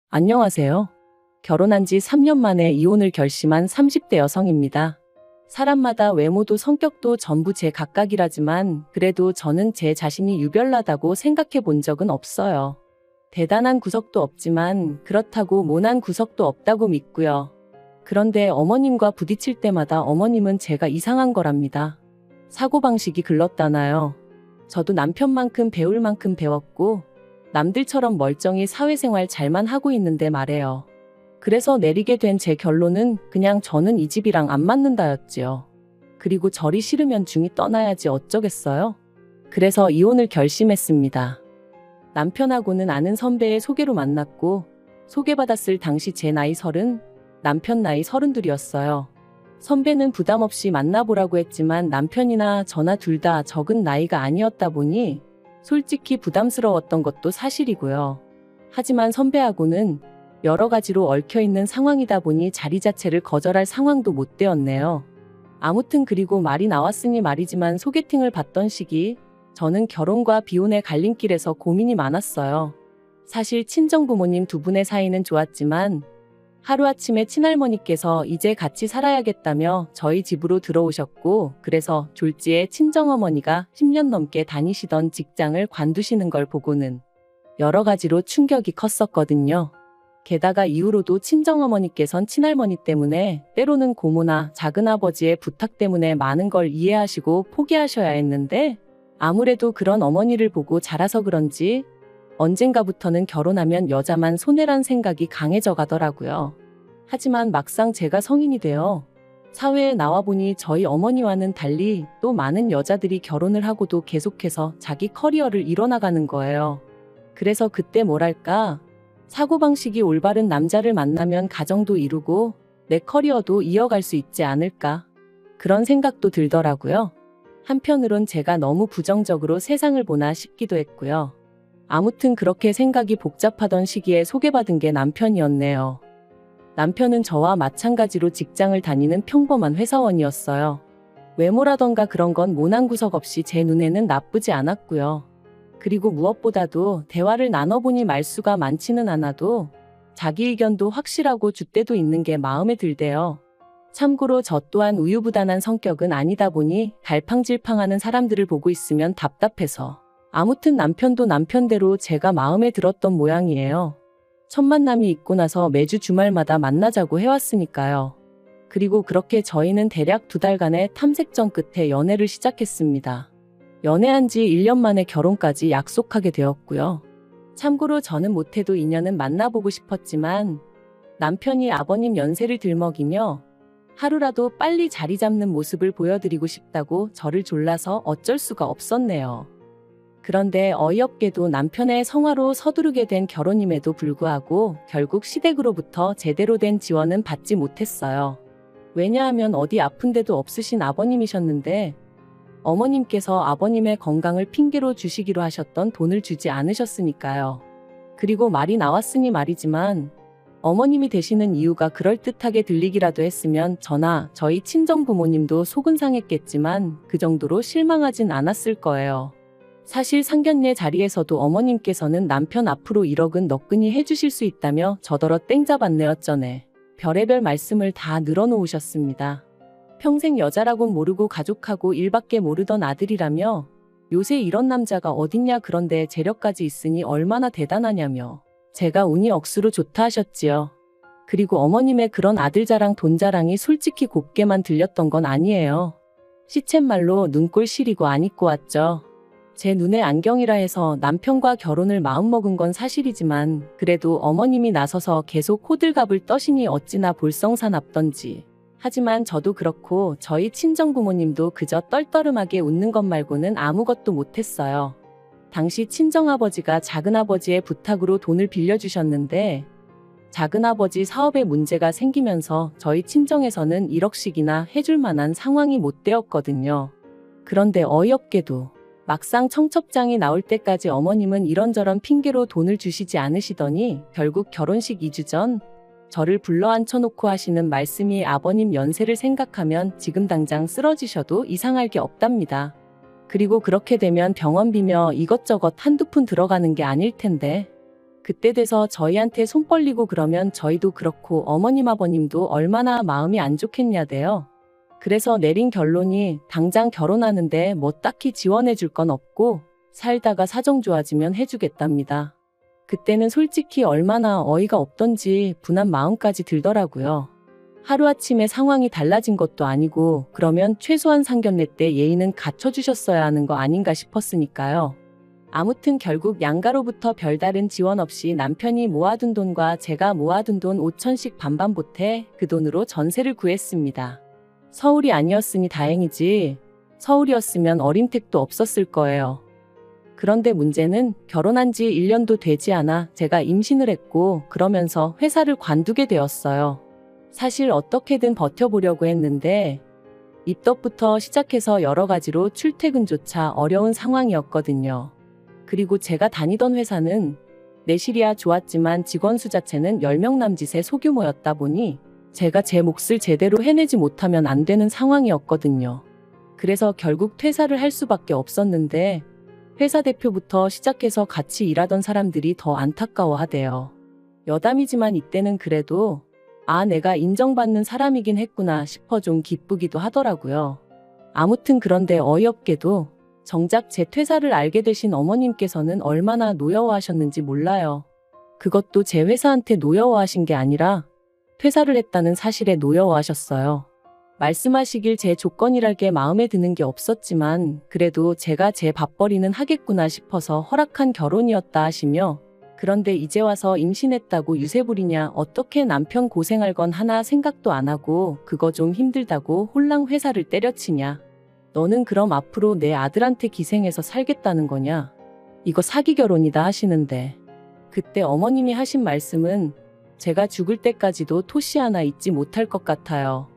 안녕하세요. 결혼한 지 3년 만에 이혼을 결심한 30대 여성입니다. 사람마다 외모도 성격도 전부 제 각각이라지만 그래도 저는 제 자신이 유별나다고 생각해 본 적은 없어요. 대단한 구석도 없지만 그렇다고 모난 구석도 없다고 믿고요. 그런데 어머님과 부딪힐 때마다 어머님은 제가 이상한 거랍니다. 사고방식이 글렀다나요. 저도 남편만큼 배울 만큼 배웠고 남들처럼 멀쩡히 사회생활 잘만 하고 있는데 말해요. 그래서 내리게 된 제 결론은 그냥 저는 이 집이랑 안 맞는다였지요. 그리고 절이 싫으면 중이 떠나야지 어쩌겠어요? 그래서 이혼을 결심했습니다. 남편하고는 아는 선배의 소개로 만났고 소개받았을 당시 제 나이 30, 남편 나이 32이었어요. 선배는 부담 없이 만나보라고 했지만 남편이나 저나 둘 다 적은 나이가 아니었다 보니 솔직히 부담스러웠던 것도 사실이고요. 하지만 선배하고는 여러 가지로 얽혀있는 상황이다 보니 자리 자체를 거절할 상황도 못 되었네요. 아무튼 그리고 말이 나왔으니 말이지만 소개팅을 받던 시기 저는 결혼과 비혼의 갈림길에서 고민이 많았어요. 사실 친정부모님 두 분의 사이는 좋았지만 하루아침에 친할머니께서 이제 같이 살아야겠다며 저희 집으로 들어오셨고 그래서 졸지에 친정어머니가 10년 넘게 다니시던 직장을 관두시는 걸 보고는 여러 가지로 충격이 컸었거든요. 게다가 이후로도 친정어머니께선 친할머니 때문에 때로는 고모나 작은아버지의 부탁 때문에 많은 걸 이해하시고 포기하셔야 했는데 아무래도 그런 어머니를 보고 자라서 그런지 언젠가부터는 결혼하면 여자만 손해란 생각이 강해져 가더라고요. 하지만 막상 제가 성인이 되어 사회에 나와보니 저희 어머니와는 달리 또 많은 여자들이 결혼을 하고도 계속해서 자기 커리어를 이뤄나가는 거예요. 그래서 그때 뭐랄까, 사고방식이 올바른 남자를 만나면 가정도 이루고 내 커리어도 이어갈 수 있지 않을까. 그런 생각도 들더라고요. 한편으론 제가 너무 부정적으로 세상을 보나 싶기도 했고요. 아무튼 그렇게 생각이 복잡하던 시기에 소개받은 게 남편이었네요. 남편은 저와 마찬가지로 직장을 다니는 평범한 회사원이었어요. 외모라던가 그런 건 모난 구석 없이 제 눈에는 나쁘지 않았고요. 그리고 무엇보다도 대화를 나눠보니 말수가 많지는 않아도 자기 의견도 확실하고 줏대도 있는 게 마음에 들대요. 참고로 저 또한 우유부단한 성격은 아니다 보니 갈팡질팡하는 사람들을 보고 있으면 답답해서 아무튼 남편도 남편대로 제가 마음에 들었던 모양이에요. 첫 만남이 있고 나서 매주 주말마다 만나자고 해왔으니까요. 그리고 그렇게 저희는 대략 2달간의 탐색전 끝에 연애를 시작했습니다. 연애한 지 1년 만에 결혼까지 약속하게 되었고요. 참고로 저는 못해도 인연은 만나보고 싶었지만 남편이 아버님 연세를 들먹이며 하루라도 빨리 자리 잡는 모습을 보여드리고 싶다고 저를 졸라서 어쩔 수가 없었네요. 그런데 어이없게도 남편의 성화로 서두르게 된 결혼임에도 불구하고 결국 시댁으로부터 제대로 된 지원은 받지 못했어요. 왜냐하면 어디 아픈 데도 없으신 아버님이셨는데 어머님께서 아버님의 건강을 핑계로 주시기로 하셨던 돈을 주지 않으셨으니까요. 그리고 말이 나왔으니 말이지만 어머님이 되시는 이유가 그럴듯하게 들리기라도 했으면 저나 저희 친정부모님도 속은 상했겠지만 그 정도로 실망하진 않았을 거예요. 사실 상견례 자리에서도 어머님께서는 남편 앞으로 1억은 너끈히 해주실 수 있다며 저더러 땡잡았네 어쩌네. 별의별 말씀을 다 늘어놓으셨습니다. 평생 여자라곤 모르고 가족하고 일밖에 모르던 아들이라며 요새 이런 남자가 어딨냐 그런데 재력까지 있으니 얼마나 대단하냐며 제가 운이 억수로 좋다 하셨지요. 그리고 어머님의 그런 아들 자랑 돈 자랑이 솔직히 곱게만 들렸던 건 아니에요. 시쳇말로 눈꼴 시리고 안 입고 왔죠. 제 눈에 안경이라 해서 남편과 결혼을 마음먹은 건 사실이지만 그래도 어머님이 나서서 계속 호들갑을 떠시니 어찌나 볼썽사납던지. 하지만 저도 그렇고 저희 친정부모님도 그저 떨떠름하게 웃는 것 말고는 아무것도 못했어요. 당시 친정아버지가 작은아버지의 부탁으로 돈을 빌려주셨는데 작은아버지 사업에 문제가 생기면서 저희 친정에서는 1억씩이나 해줄 만한 상황이 못 되었거든요. 그런데 어이없게도 막상 청첩장이 나올 때까지 어머님은 이런저런 핑계로 돈을 주시지 않으시더니 결국 결혼식 2주 전 저를 불러 앉혀놓고 하시는 말씀이 아버님 연세를 생각하면 지금 당장 쓰러지셔도 이상할 게 없답니다. 그리고 그렇게 되면 병원비며 이것저것 한두 푼 들어가는 게 아닐 텐데 그때 돼서 저희한테 손 벌리고 그러면 저희도 그렇고 어머님 아버님도 얼마나 마음이 안 좋겠냐대요. 그래서 내린 결론이 당장 결혼하는데 뭐 딱히 지원해 줄 건 없고 살다가 사정 좋아지면 해주겠답니다. 그때는 솔직히 얼마나 어이가 없던지 분한 마음까지 들더라고요. 하루아침에 상황이 달라진 것도 아니고 그러면 최소한 상견례 때 예의는 갖춰주셨어야 하는 거 아닌가 싶었으니까요. 아무튼 결국 양가로부터 별다른 지원 없이 남편이 모아둔 돈과 제가 모아둔 돈 5천씩 반반 보태 그 돈으로 전세를 구했습니다. 서울이 아니었으니 다행이지 서울이었으면 어림택도 없었을 거예요. 그런데 문제는 결혼한 지 1년도 되지 않아 제가 임신을 했고 그러면서 회사를 관두게 되었어요. 사실 어떻게든 버텨보려고 했는데 입덧부터 시작해서 여러 가지로 출퇴근조차 어려운 상황이었거든요. 그리고 제가 다니던 회사는 내실이야 좋았지만 직원 수 자체는 10명 남짓의 소규모였다 보니 제가 제 몫을 제대로 해내지 못하면 안 되는 상황이었거든요. 그래서 결국 퇴사를 할 수밖에 없었는데 회사 대표부터 시작해서 같이 일하던 사람들이 더 안타까워하대요. 여담이지만 이때는 그래도 내가 인정받는 사람이긴 했구나 싶어 좀 기쁘기도 하더라고요. 아무튼 그런데 어이없게도 정작 제 퇴사를 알게 되신 어머님께서는 얼마나 노여워하셨는지 몰라요. 그것도 제 회사한테 노여워하신 게 아니라 퇴사를 했다는 사실에 노여워하셨어요. 말씀하시길 제 조건이랄 게 마음에 드는 게 없었지만 그래도 제가 제 밥벌이는 하겠구나 싶어서 허락한 결혼이었다 하시며 그런데 이제 와서 임신했다고 유세 부리냐 어떻게 남편 고생할 건 하나 생각도 안 하고 그거 좀 힘들다고 홀랑 회사를 때려치냐. 너는 그럼 앞으로 내 아들한테 기생해서 살겠다는 거냐. 이거 사기 결혼이다 하시는데 그때 어머님이 하신 말씀은 제가 죽을 때까지도 토시 하나 잊지 못할 것 같아요.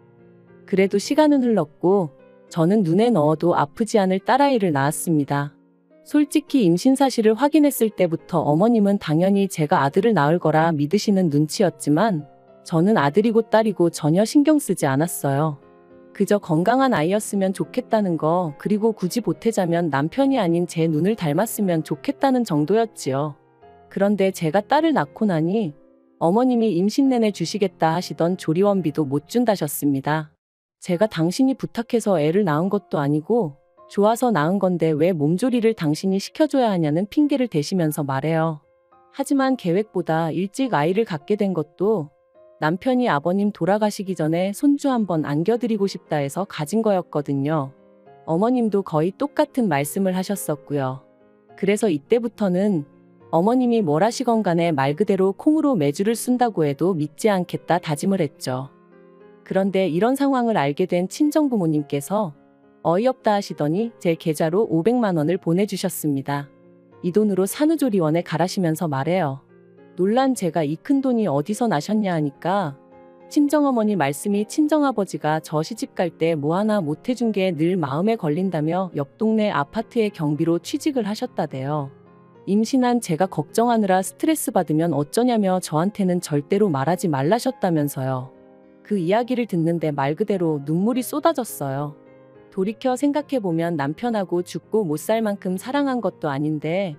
그래도 시간은 흘렀고 저는 눈에 넣어도 아프지 않을 딸아이를 낳았습니다. 솔직히 임신 사실을 확인했을 때부터 어머님은 당연히 제가 아들을 낳을 거라 믿으시는 눈치였지만 저는 아들이고 딸이고 전혀 신경 쓰지 않았어요. 그저 건강한 아이였으면 좋겠다는 거 그리고 굳이 보태자면 남편이 아닌 제 눈을 닮았으면 좋겠다는 정도였지요. 그런데 제가 딸을 낳고 나니 어머님이 임신 내내 주시겠다 하시던 조리원비도 못 준다셨습니다. 제가 당신이 부탁해서 애를 낳은 것도 아니고 좋아서 낳은 건데 왜 몸조리를 당신이 시켜줘야 하냐는 핑계를 대시면서 말해요. 하지만 계획보다 일찍 아이를 갖게 된 것도 남편이 아버님 돌아가시기 전에 손주 한번 안겨드리고 싶다 해서 가진 거였거든요. 어머님도 거의 똑같은 말씀을 하셨었고요. 그래서 이때부터는 어머님이 뭘 하시건 간에 말 그대로 콩으로 매주를 쓴다고 해도 믿지 않겠다 다짐을 했죠. 그런데 이런 상황을 알게 된 친정부모님께서 어이없다 하시더니 제 계좌로 500만 원을 보내주셨습니다. 이 돈으로 산후조리원에 가라시면서 말해요. 놀란 제가 이 큰 돈이 어디서 나셨냐 하니까 친정어머니 말씀이 친정아버지가 저 시집갈 때 뭐 하나 못 해준 게 늘 마음에 걸린다며 옆 동네 아파트의 경비로 취직을 하셨다대요. 임신한 제가 걱정하느라 스트레스 받으면 어쩌냐며 저한테는 절대로 말하지 말라셨다면서요. 그 이야기를 듣는데 말 그대로 눈물이 쏟아졌어요. 돌이켜 생각해보면 남편하고 죽고 못 살 만큼 사랑한 것도 아닌데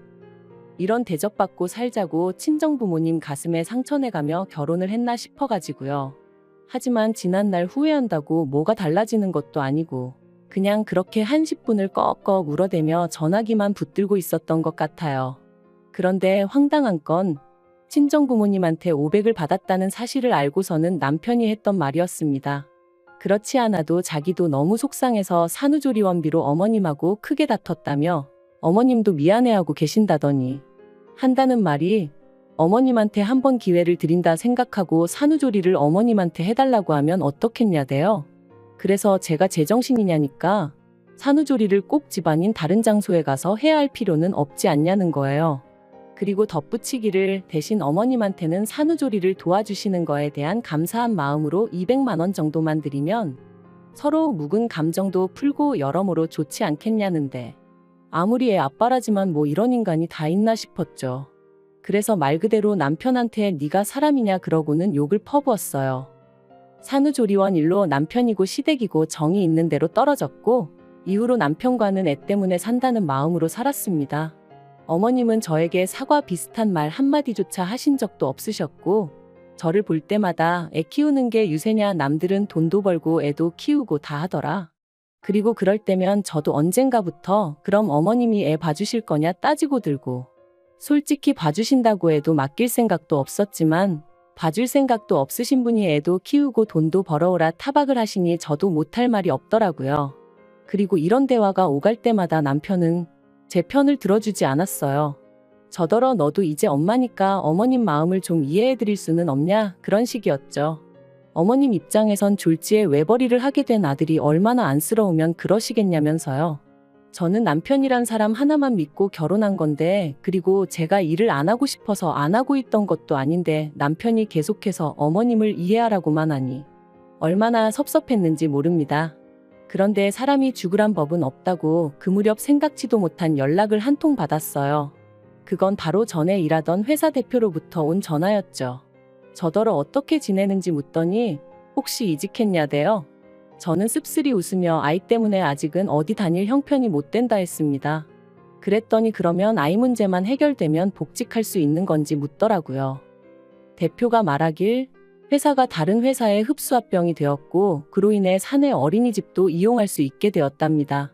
이런 대접받고 살자고 친정부모님 가슴에 상처내가며 결혼을 했나 싶어가지고요. 하지만 지난날 후회한다고 뭐가 달라지는 것도 아니고 그냥 그렇게 한 10분을 꺽꺽 울어대며 전화기만 붙들고 있었던 것 같아요. 그런데 황당한 건 친정부모님한테 500을 받았다는 사실을 알고서는 남편이 했던 말이었습니다. 그렇지 않아도 자기도 너무 속상해서 산후조리원비로 어머님하고 크게 다퉜다며 어머님도 미안해하고 계신다더니 한다는 말이 어머님한테 한 번 기회를 드린다 생각하고 산후조리를 어머님한테 해달라고 하면 어떻겠냐대요. 그래서 제가 제정신이냐니까 산후조리를 꼭 집안인 다른 장소에 가서 해야 할 필요는 없지 않냐는 거예요. 그리고 덧붙이기를 대신 어머님한테는 산후조리를 도와주시는 거에 대한 감사한 마음으로 200만 원 정도만 드리면 서로 묵은 감정도 풀고 여러모로 좋지 않겠냐는데 아무리 애 아빠라지만 뭐 이런 인간이 다 있나 싶었죠. 그래서 말 그대로 남편한테 네가 사람이냐 그러고는 욕을 퍼부었어요. 산후조리원 일로 남편이고 시댁이고 정이 있는 대로 떨어졌고 이후로 남편과는 애 때문에 산다는 마음으로 살았습니다. 어머님은 저에게 사과 비슷한 말 한마디조차 하신 적도 없으셨고, 저를 볼 때마다 애 키우는 게 유세냐, 남들은 돈도 벌고 애도 키우고 다 하더라. 그리고 그럴 때면 저도 언젠가부터 그럼 어머님이 애 봐주실 거냐 따지고 들고, 솔직히 봐주신다고 해도 맡길 생각도 없었지만 봐줄 생각도 없으신 분이 애도 키우고 돈도 벌어오라 타박을 하시니 저도 못할 말이 없더라고요. 그리고 이런 대화가 오갈 때마다 남편은 제 편을 들어주지 않았어요. 저더러 너도 이제 엄마니까 어머님 마음을 좀 이해해드릴 수는 없냐, 그런 식이었죠. 어머님 입장에선 졸지에 외벌이를 하게 된 아들이 얼마나 안쓰러우면 그러시겠냐면서요. 저는 남편이란 사람 하나만 믿고 결혼한 건데, 그리고 제가 일을 안 하고 싶어서 안 하고 있던 것도 아닌데 남편이 계속해서 어머님을 이해하라고만 하니 얼마나 섭섭했는지 모릅니다. 그런데 사람이 죽으란 법은 없다고 그 무렵 생각지도 못한 연락을 한 통 받았어요. 그건 바로 전에 일하던 회사 대표로부터 온 전화였죠. 저더러 어떻게 지내는지 묻더니 혹시 이직했냐대요. 저는 씁쓸히 웃으며 아이 때문에 아직은 어디 다닐 형편이 못 된다 했습니다. 그랬더니 그러면 아이 문제만 해결되면 복직할 수 있는 건지 묻더라고요. 대표가 말하길 회사가 다른 회사에 흡수합병이 되었고 그로 인해 사내 어린이집도 이용할 수 있게 되었답니다.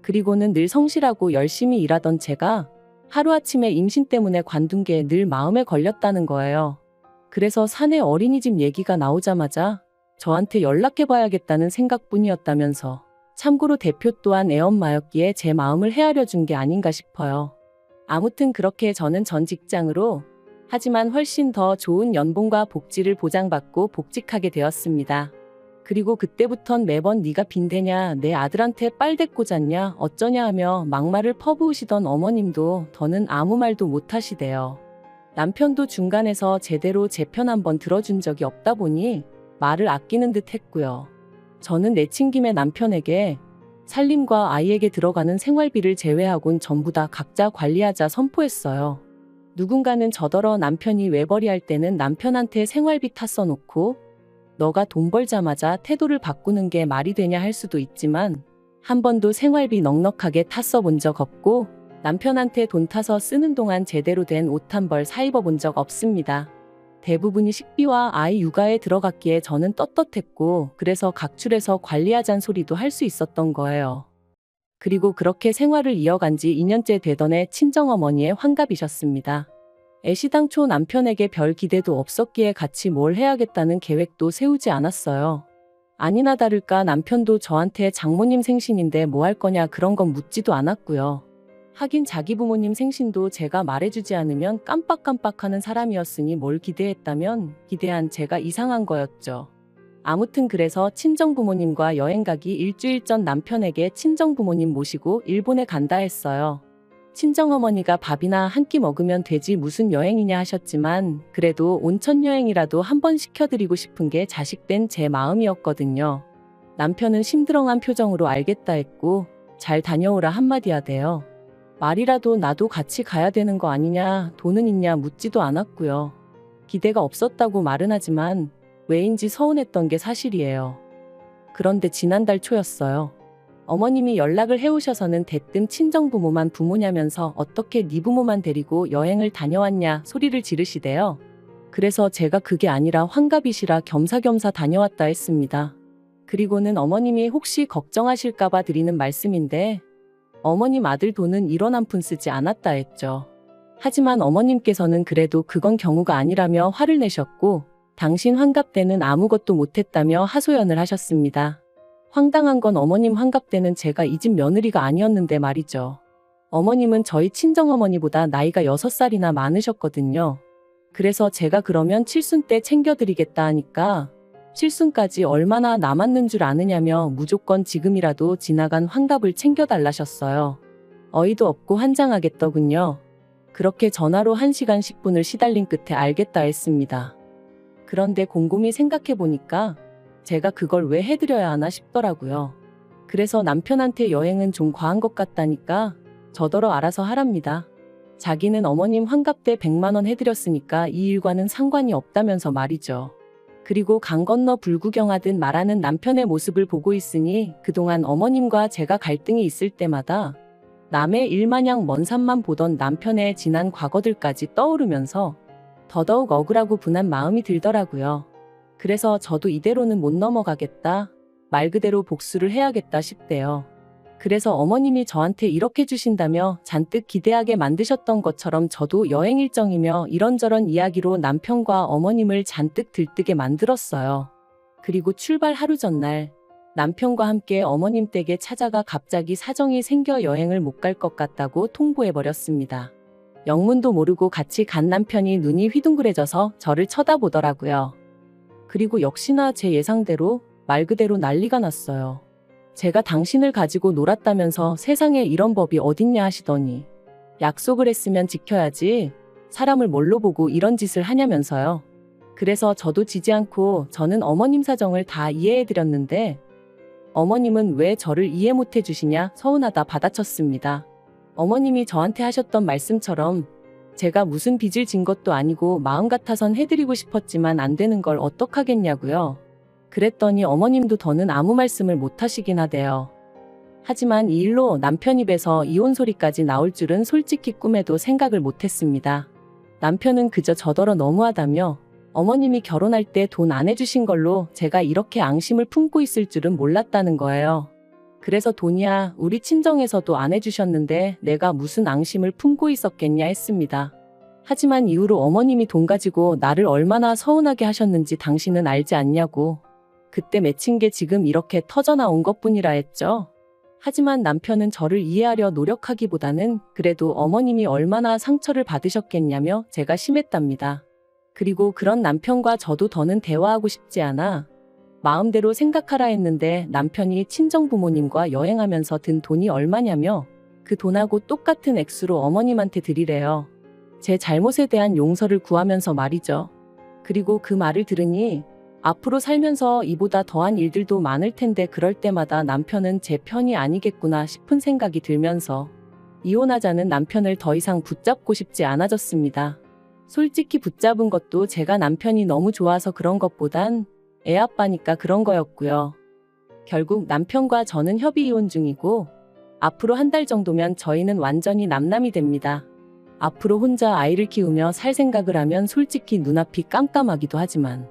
그리고는 늘 성실하고 열심히 일하던 제가 하루아침에 임신 때문에 관둔 게 늘 마음에 걸렸다는 거예요. 그래서 사내 어린이집 얘기가 나오자마자 저한테 연락해봐야겠다는 생각뿐이었다면서, 참고로 대표 또한 애엄마였기에 제 마음을 헤아려 준 게 아닌가 싶어요. 아무튼 그렇게 저는 전 직장으로, 하지만 훨씬 더 좋은 연봉과 복지를 보장받고 복직하게 되었습니다. 그리고 그때부턴 매번 네가 빈대냐, 내 아들한테 빨대 꽂았냐, 어쩌냐 하며 막말을 퍼부으시던 어머님도 더는 아무 말도 못하시대요. 남편도 중간에서 제대로 제 편 한번 들어준 적이 없다 보니 말을 아끼는 듯 했고요. 저는 내친김에 남편에게 살림과 아이에게 들어가는 생활비를 제외하곤 전부 다 각자 관리하자 선포했어요. 누군가는 저더러 남편이 외벌이할 때는 남편한테 생활비 탔어 놓고 너가 돈 벌자마자 태도를 바꾸는 게 말이 되냐 할 수도 있지만, 한 번도 생활비 넉넉하게 탔어 본 적 없고 남편한테 돈 타서 쓰는 동안 제대로 된 옷 한 벌 사 입어본 적 없습니다. 대부분이 식비와 아이 육아에 들어갔기에 저는 떳떳했고, 그래서 각출해서 관리하잔 소리도 할 수 있었던 거예요. 그리고 그렇게 생활을 이어간 지 2년째 되던 해 친정어머니의 환갑이셨습니다. 애시당초 남편에게 별 기대도 없었기에 같이 뭘 해야겠다는 계획도 세우지 않았어요. 아니나 다를까 남편도 저한테 장모님 생신인데 뭐 할 거냐 그런 건 묻지도 않았고요. 하긴 자기 부모님 생신도 제가 말해주지 않으면 깜빡깜빡하는 사람이었으니 뭘 기대했다면 기대한 제가 이상한 거였죠. 아무튼 그래서 친정부모님과 여행 가기 일주일 전 남편에게 친정부모님 모시고 일본에 간다 했어요. 친정어머니가 밥이나 한 끼 먹으면 되지 무슨 여행이냐 하셨지만, 그래도 온천 여행이라도 한번 시켜드리고 싶은 게 자식된 제 마음이었거든요. 남편은 심드렁한 표정으로 알겠다 했고 잘 다녀오라 한마디 하대요. 말이라도 나도 같이 가야 되는 거 아니냐, 돈은 있냐 묻지도 않았고요. 기대가 없었다고 말은 하지만 왜인지 서운했던 게 사실이에요. 그런데 지난달 초였어요. 어머님이 연락을 해오셔서는 대뜸 친정부모만 부모냐면서 어떻게 네 부모만 데리고 여행을 다녀왔냐 소리를 지르시대요. 그래서 제가 그게 아니라 환갑이시라 겸사겸사 다녀왔다 했습니다. 그리고는 어머님이 혹시 걱정하실까봐 드리는 말씀인데, 어머님 아들 돈은 1원 한 푼 쓰지 않았다 했죠. 하지만 어머님께서는 그래도 그건 경우가 아니라며 화를 내셨고, 당신 환갑 때는 아무것도 못했다며 하소연을 하셨습니다. 황당한 건 어머님 환갑 때는 제가 이 집 며느리가 아니었는데 말이죠. 어머님은 저희 친정어머니보다 나이가 6살이나 많으셨거든요. 그래서 제가 그러면 칠순 때 챙겨드리겠다 하니까 칠순까지 얼마나 남았는 줄 아느냐며 무조건 지금이라도 지나간 환갑을 챙겨달라셨어요. 어이도 없고 환장하겠더군요. 그렇게 전화로 1시간 10분을 시달린 끝에 알겠다 했습니다. 그런데 곰곰이 생각해보니까 제가 그걸 왜 해드려야 하나 싶더라고요. 그래서 남편한테 여행은 좀 과한 것 같다니까 저더러 알아서 하랍니다. 자기는 어머님 환갑 때 100만 원 해드렸으니까 이 일과는 상관이 없다면서 말이죠. 그리고 강 건너 불구경하듯 말하는 남편의 모습을 보고 있으니 그동안 어머님과 제가 갈등이 있을 때마다 남의 일마냥 먼 산만 보던 남편의 지난 과거들까지 떠오르면서 더더욱 억울하고 분한 마음이 들더라고요. 그래서 저도 이대로는 못 넘어가겠다. 말 그대로 복수를 해야겠다 싶대요. 그래서 어머님이 저한테 이렇게 주신다며 잔뜩 기대하게 만드셨던 것처럼 저도 여행 일정이며 이런저런 이야기로 남편과 어머님을 잔뜩 들뜨게 만들었어요. 그리고 출발 하루 전날 남편과 함께 어머님 댁에 찾아가 갑자기 사정이 생겨 여행을 못 갈 것 같다고 통보해버렸습니다. 영문도 모르고 같이 간 남편이 눈이 휘둥그레져서 저를 쳐다보더라고요. 그리고 역시나 제 예상대로 말 그대로 난리가 났어요. 제가 당신을 가지고 놀았다면서 세상에 이런 법이 어딨냐 하시더니 약속을 했으면 지켜야지 사람을 뭘로 보고 이런 짓을 하냐면서요. 그래서 저도 지지 않고 저는 어머님 사정을 다 이해해드렸는데 어머님은 왜 저를 이해 못해 주시냐 서운하다 받아쳤습니다. 어머님이 저한테 하셨던 말씀처럼 제가 무슨 빚을 진 것도 아니고 마음 같아선 해드리고 싶었지만 안 되는 걸 어떡하겠냐고요. 그랬더니 어머님도 더는 아무 말씀을 못 하시긴 하대요. 하지만 이 일로 남편 입에서 이혼 소리까지 나올 줄은 솔직히 꿈에도 생각을 못 했습니다. 남편은 그저 저더러 너무하다며 어머님이 결혼할 때 돈 안 해주신 걸로 제가 이렇게 앙심을 품고 있을 줄은 몰랐다는 거예요. 그래서 돈이야 우리 친정에서도 안 해주셨는데 내가 무슨 앙심을 품고 있었겠냐 했습니다. 하지만 이후로 어머님이 돈 가지고 나를 얼마나 서운하게 하셨는지 당신은 알지 않냐고. 그때 맺힌 게 지금 이렇게 터져나온 것뿐이라 했죠. 하지만 남편은 저를 이해하려 노력하기보다는 그래도 어머님이 얼마나 상처를 받으셨겠냐며 제가 심했답니다. 그리고 그런 남편과 저도 더는 대화하고 싶지 않아 마음대로 생각하라 했는데 남편이 친정부모님과 여행하면서 든 돈이 얼마냐며 그 돈하고 똑같은 액수로 어머님한테 드리래요. 제 잘못에 대한 용서를 구하면서 말이죠. 그리고 그 말을 들으니 앞으로 살면서 이보다 더한 일들도 많을 텐데 그럴 때마다 남편은 제 편이 아니겠구나 싶은 생각이 들면서 이혼하자는 남편을 더 이상 붙잡고 싶지 않아졌습니다. 솔직히 붙잡은 것도 제가 남편이 너무 좋아서 그런 것보단 애 아빠니까 그런 거였고요. 결국 남편과 저는 협의 이혼 중이고 앞으로 한 달 정도면 저희는 완전히 남남이 됩니다. 앞으로 혼자 아이를 키우며 살 생각을 하면 솔직히 눈앞이 깜깜하기도 하지만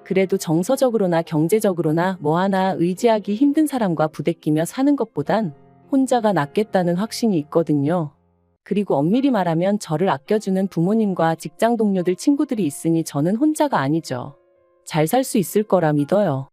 그래도 정서적으로나 경제적으로나 뭐 하나 의지하기 힘든 사람과 부대끼며 사는 것보단 혼자가 낫겠다는 확신이 있거든요. 그리고 엄밀히 말하면 저를 아껴주는 부모님과 직장 동료들 친구들이 있으니 저는 혼자가 아니죠. 잘 살 수 있을 거라 믿어요.